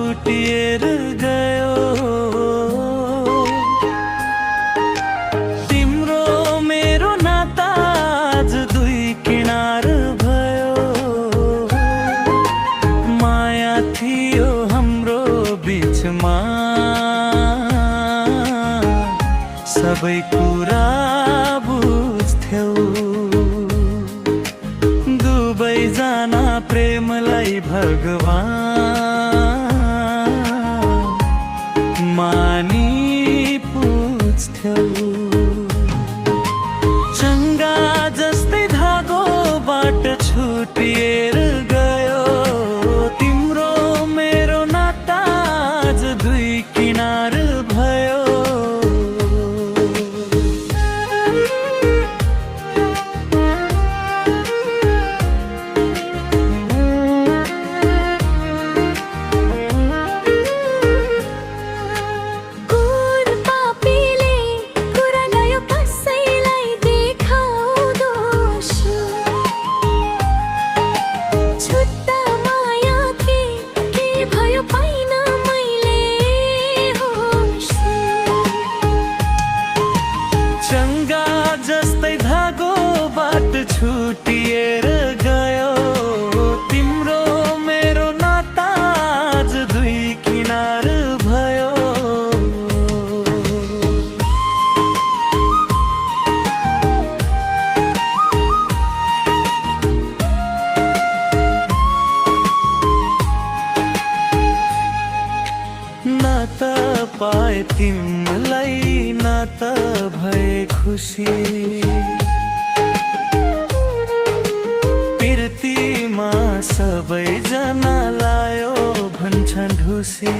छुटिएर गयो। तिम्रो मेरो नाता आज दुई किनार भयो। माया थियो हाम्रो बीचमा, सबै कुरा बुझ्थ्यौ। दुवैजना प्रेमलाई भगवान मानी पुज्थ्यौ। चङ्गा जस्तै धागोबाट छुटिएर गयो। तिम्रो मेरो नाता आज दुई किनार भयो। चङ्गा जस्तै धागोबाट छुटिएर गयो। तिम्रो मेरो नाता आज दुई किनार भयो। नाता पाए तिमीलाई, नाता भए खुसी। पिर्तीमा सबैजना लायो भन्छन् ढुसी।